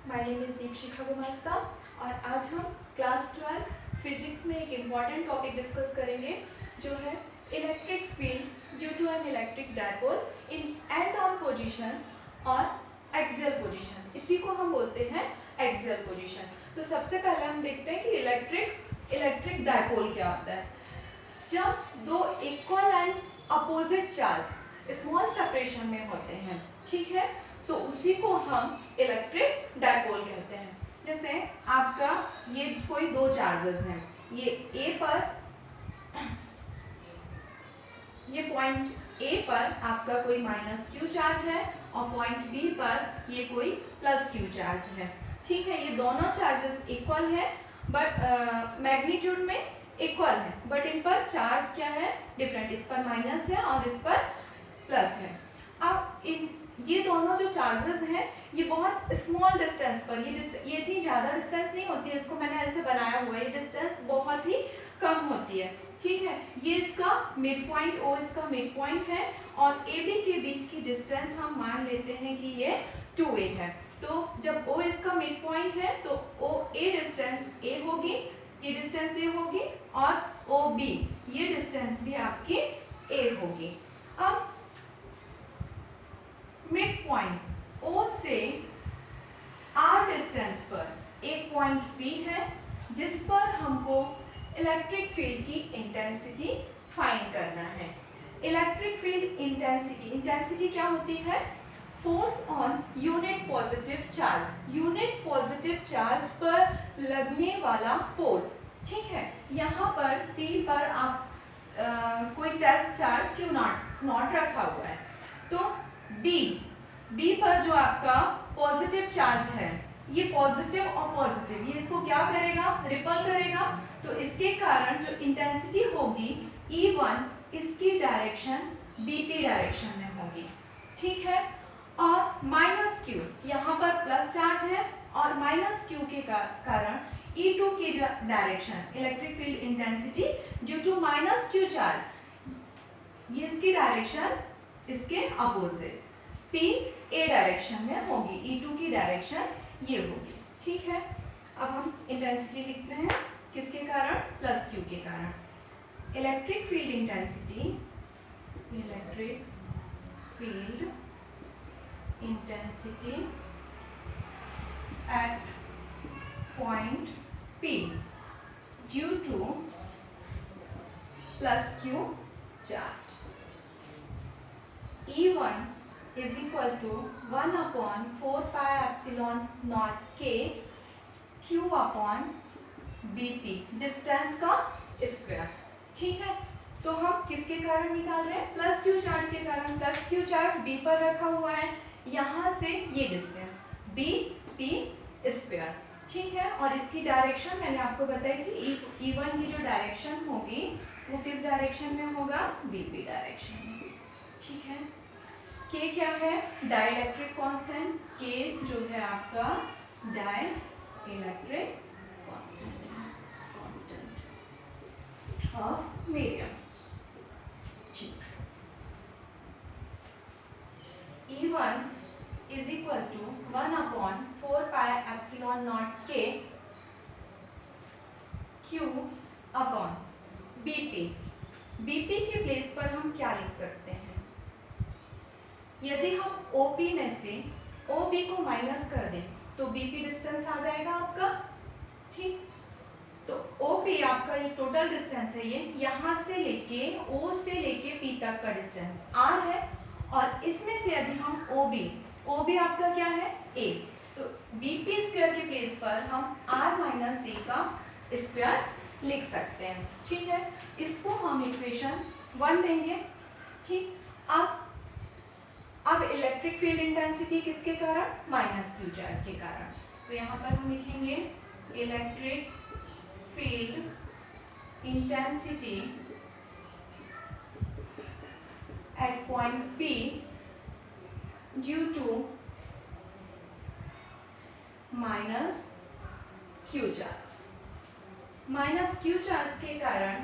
My name is Deepshikha गुमास्ता और आज हम क्लास 12 फिजिक्स में एक इम्पॉर्टेंट टॉपिक डिस्कस करेंगे जो है electric field due to an electric dipole in end on position और एक्सियल पोजीशन। इसी को हम बोलते हैं एक्सियल पोजीशन। तो सबसे पहले हम देखते हैं कि इलेक्ट्रिक डायपोल क्या होता है। जब दो equal and opposite charge small separation में होते हैं, ठीक है, तो उसी को हम इलेक्ट्रिक डायपोल कहते हैं। जैसे आपका ये कोई दो चार्जेस हैं, ये पॉइंट ए पर आपका कोई माइनस क्यू चार्ज है और पॉइंट बी पर ये कोई प्लस क्यू चार्ज है, ठीक है। ये दोनों चार्जेस इक्वल है बट मैग्नीट्यूड में इक्वल है, बट इन पर चार्ज क्या है, डिफरेंट। इस पर माइनस है और इस पर प्लस है। अब ये दोनों जो चार्जेस हैं ये बहुत स्मॉल डिस्टेंस पर, ये इतनी ज़्यादा डिस्टेंस नहीं होती है, इसको मैंने ऐसे बनाया हुआ है, ये डिस्टेंस बहुत ही कम होती है, ठीक है। ये इसका मिड पॉइंट ओ इसका मिड पॉइंट है और ए बी के बीच की डिस्टेंस हम मान लेते हैं कि ये 2a है। तो जब ओ इसका मिड पॉइंट है तो ओ ए डिस्टेंस ए होगी, ये डिस्टेंस ए होगी और ओ बी ये डिस्टेंस भी आपकी ए होगी। अब मिड पॉइंट O से R डिस्टेंस पर एक पॉइंट P है जिस पर हमको इलेक्ट्रिक फील्ड की इंटेंसिटी फाइंड करना है। इलेक्ट्रिक फील्ड इंटेंसिटी क्या होती है, force on unit positive charge पर लगने वाला फोर्स, ठीक है। यहाँ पर P पर आप कोई टेस्ट चार्ज क्यों नॉट रखा हुआ है, तो बी पर जो आपका पॉजिटिव चार्ज है, ये पॉजिटिव और पॉजिटिव ये इसको क्या करेगा, रिपल करेगा। तो इसके कारण जो इंटेंसिटी होगी E1 इसकी डायरेक्शन BP डायरेक्शन में होगी, ठीक है। और माइनस क्यू यहाँ पर प्लस चार्ज है और माइनस क्यू के कारण E2 की direction electric field intensity due to minus Q charge, ये इसकी डायरेक्शन इसके अपोजिट P A डायरेक्शन में होगी, E2 की डायरेक्शन ये होगी, ठीक है। अब हम इंटेंसिटी लिखते हैं किसके कारण, प्लस Q के कारण। Electric field intensity at point P due two plus Q charge E1 is equal to 1 upon 4 pi epsilon naught k q upon bp distance का स्क्वायर, ठीक है। तो हम किसके कारण निकाल रहे हैं, प्लस क्यू चार्ज के कारण। प्लस क्यू चार्ज b पर रखा हुआ है, यहाँ से ये डिस्टेंस bp स्क्वायर, ठीक है। और इसकी डायरेक्शन मैंने आपको बताई थी, E1 की जो डायरेक्शन होगी वो किस डायरेक्शन में होगा, bp डायरेक्शन में, ठीक है। K क्या है, डाइलेक्ट्रिक कांस्टेंट, K जो है आपका डाइलेक्ट्रिक कांस्टेंट ऑफ मीडियम, ठीक। E1 is equal to 1 upon 4 pi epsilon not K Q upon BP के प्लेस पर हम क्या लिख सकते हैं, यदि हम OP में से OB को माइनस कर दें तो BP डिस्टेंस आ जाएगा आपका, ठीक। तो OP आपका ये टोटल डिस्टेंस है, ये यहाँ से लेके O से लेके P तक का डिस्टेंस R है और इसमें से यदि हम OB आपका क्या है A, तो BP स्क्वायर के प्लेस पर हम R माइनस A का स्क्वायर लिख सकते हैं, ठीक है। इसको हम इक्वेशन 1 देंगे, ठीक। अब इलेक्ट्रिक फील्ड इंटेंसिटी किसके कारण, माइनस क्यू चार्ज के कारण। तो यहाँ पर हम लिखेंगे electric field intensity at point P due to minus Q charge. Minus Q charge के कारण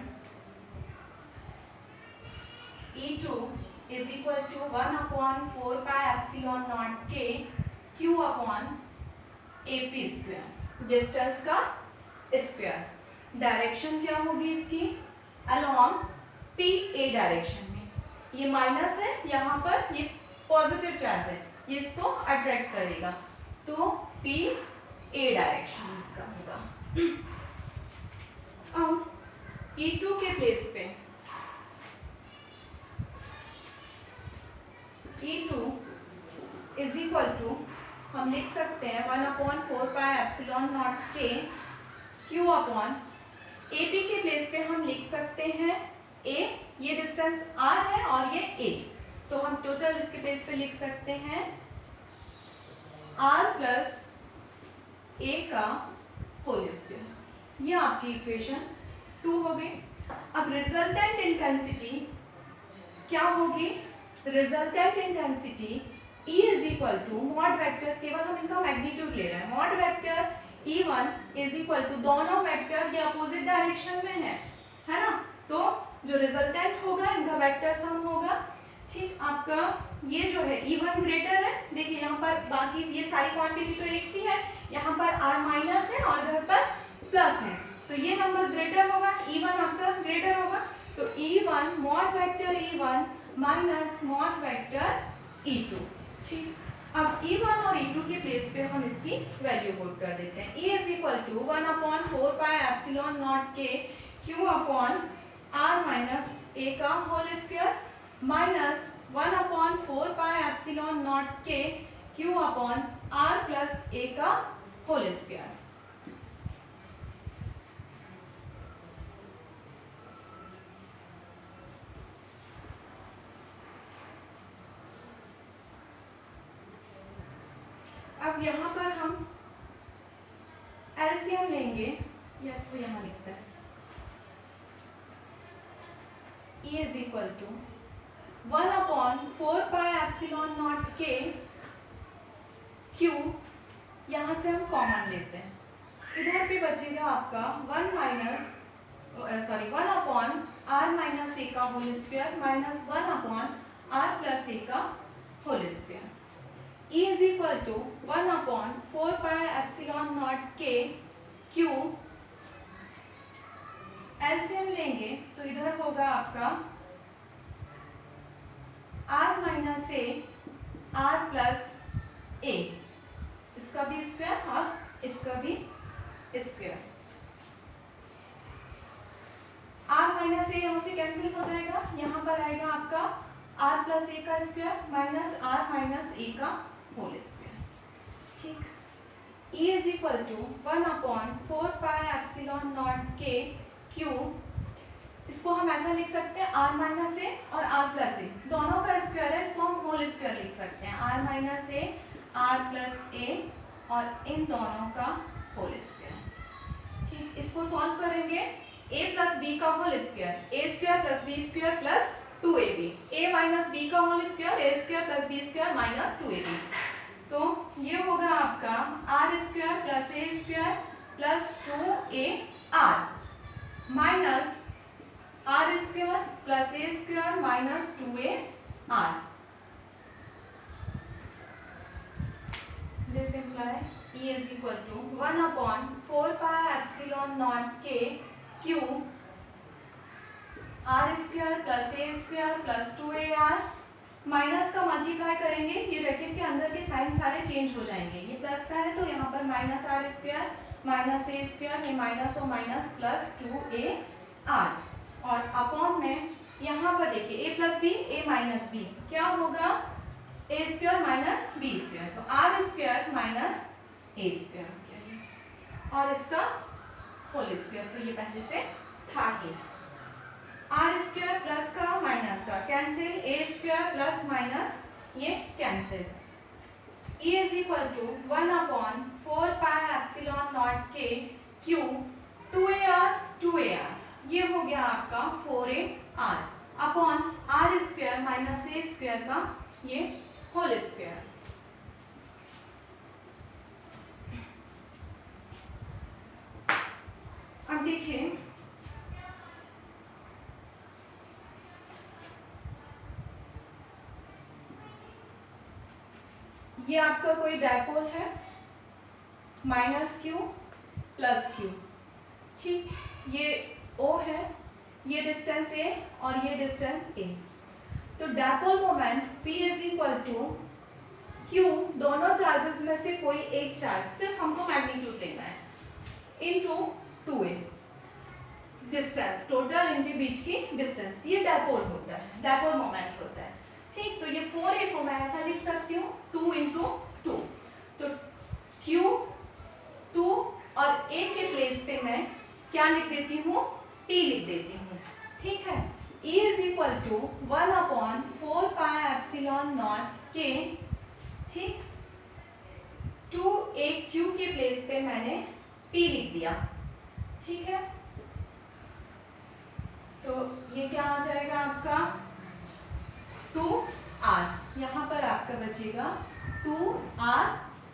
E2 is equal to 1 upon 4 pi epsilon naught K Q upon AP square, distance का स्क्वायर। डायरेक्शन क्या होगी इसकी, अलोंग PA डायरेक्शन में। ये minus है, यहाँ पर ये पॉजिटिव चार्ज है, ये इसको अट्रैक्ट करेगा, तो PA डायरेक्शन इसका होगा। अब E2 के प्लेस पे E2 इज इक्वल टू हम लिख सकते हैं 1/4πε0 K Q अपॉन AP के प्लेस पे हम लिख सकते हैं A, ये डिस्टेंस R है और ये A, तो हम टोटल इसके प्लेस पे लिख सकते हैं R प्लस A का होल स्क्वायर। ये आपकी इक्वेशन 2 हो गई। अब रिजल्टेंट इंटेंसिटी क्या होगी, resultant intensity E is equal to mod vector, केवल हम इनका मैग्नीट्यूड ले रहे हैं, mod vector E1 is equal to, दोनों वेक्टर ये अपोजिट डायरेक्शन में है ना, तो जो रिजल्टेंट होगा इनका वेक्टर सम होगा। ठीक, आपका ये जो है E1 ग्रेटर है, देखिए यहाँ पर बाकी ये सारी क्वांटिटी तो एक सी है, यहाँ पर R माइनस है और इधर पर प्लस है, तो ये नंबर ग्रेटर होगा, E1 आपका ग्रेटर होगा, तो E1 mod vector E1 minus mod vector E2। ठीक, अब E1 और E2 के प्लेस पे हम इसकी वैल्यू पुट कर देते हैं। E is equal to 1/4πε0 K Q upon R minus A का whole square minus 1/4πε0 K Q upon R plus A का होल स्क्वायर। अब यहाँ पर हम एलसीएम लेंगे, या इसको यहाँ लिखते हैं E is equal to 1/4πε0 K Q, यहाँ से हम कॉमन लेते हैं, इधर पे बचेगा आपका 1/R माइनस A का whole square minus 1/R plus A का whole square. E is equal to 1/4πε0 K Q, LCM लेंगे तो इधर होगा आपका R minus A R plus A, इसका भी स्क्वायर और इसका भी स्क्वायर। R माइनस A यहाँ से कैंसिल हो जाएगा, यहाँ पर आएगा आपका R प्लस A का square minus R minus A का होल स्क्वायर। ठीक, E is equal to 1/4πε0 K Q, इसको हम ऐसा लिख सकते हैं R माइनस A और R प्लस A, दोनों का स्क्वायर है, इसको हम होल स्क्वायर लिख सकते हैं, R minus A R plus A और इन दोनों का होल स्क्वायर। ठीक, इसको सॉल्व करेंगे, A प्लस B का whole square, A square plus B square plus 2AB, A minus B का whole square, A square plus B square minus 2AB, तो ये होगा आपका R square plus A square plus 2AR minus R square plus A square minus 2AR। This imply E is equal to 1/4πε0 K Q R square plus A square plus 2AR, minus का multiply करेंगे, ये bracket के अंदर के sign सारे change हो जाएंगे, ये प्लस का है तो यहाँ पर minus R square minus A square, ये माइनस और माइनस प्लस 2AR, और अपॉन में यहाँ पर देखिए A plus B A minus B क्या होगा, A square minus B square, तो R square minus A square, और इसका होल स्क्वायर, तो ये पहले से था ही। R स्क्वायर प्लस का माइनस का cancel, A square plus minus ये cancel. E is equal to 1/4πε0 K Q 2AR, ये हो गया आपका 4AR upon R square minus A square का ये होल स्क्वायर। अब देखिए ये आपका कोई डायपोल है, माइनस क्यू प्लस क्यू। ठीक, ये O है, ये डिस्टेंस A और ये डिस्टेंस A। तो dipole moment P is equal to Q, दोनों चार्जेस में से कोई एक चार्ज, सिर्फ हमको मैग्नीट्यूड लेना है, इनटू 2A डिस्टेंस, टोटल इनके बीच की डिस्टेंस, ये डायपोल होता है, डायपोल मोमेंट होता है। ठीक, तो ये 4A को मैं ऐसा लिख सकती हूँ 2 इंटू 2, तो Q 2 और A के प्लेस पे मैं क्या लिख देती हूँ, T लिख देती हूँ। ठीक है, E is equal to 1/4 pi epsilon not K। ठीक, 2A Q के प्लेस पे मैंने P लिख दिया। ठीक है, तो ये क्या आ जाएगा आपका 2R, यहाँ पर आपका बचेगा 2R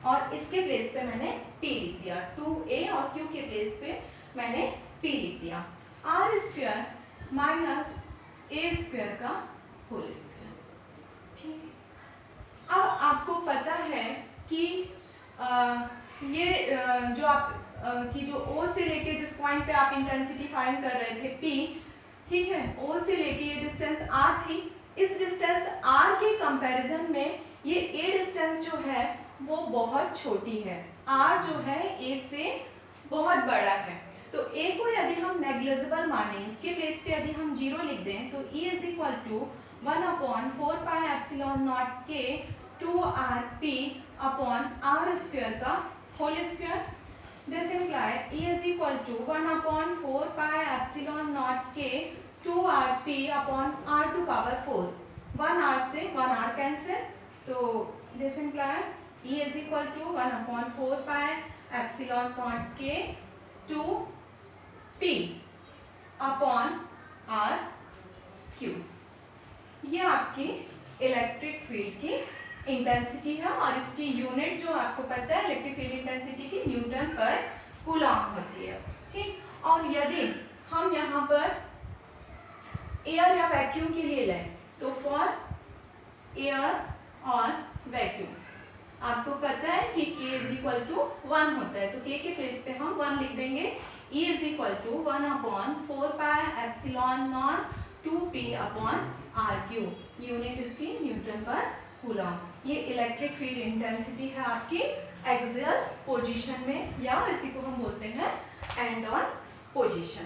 और इसके प्लेस पे मैंने P लिख दिया, 2A और Q के प्लेस पे मैंने P लिख दिया। R square minus A square का होल स्क्वायर। ठीक, अब आपको पता है कि जो आप कि जो O से लेके जिस पॉइंट पे आप इंटेंसिटी फाइंड कर रहे थे P, ठीक है, O से लेके ये डिस्टेंस R थी, इस डिस्टेंस R के कंपैरिजन में ये A डिस्टेंस जो है वो बहुत छोटी है, R जो है A से बहुत बड़ा है। तो A को यदि हम नेग्लिजिबल माने, इसके प्लेस पे यदि हम 0 लिख दें, तो E is equal to 1/4 pi epsilon not K 2RP upon R square का whole square. This imply E is equal to 1/4 pi epsilon not K 2RP upon R to power 4, 1R से 1R cancel, तो this imply E is equal to 1/4 pi epsilon not K 2P upon R cube. ये आपकी electric field की intensity है और इसकी unit जो आपको पता है इलेक्ट्रिक फील्ड इंटेंसिटी की न्यूटन पर कूलॉम होती है। ठीक, और यदि हम यहाँ पर एयर या वैक्यूम के लिए लें, तो फॉर एयर और वैक्यूम आपको पता है कि K इज इक्वल टू 1 होता है, तो K के प्लेस पे हम 1 लिख देंगे। E is equal to 1/4 pi epsilon nought 2P upon R cube, unit इसकी न्यूटन पर कूलॉम। ये इलेक्ट्रिक फील्ड इंटेंसिटी है आपकी एक्सियल पोजीशन में, या इसी को हम बोलते हैं एंड ऑन पोजीशन।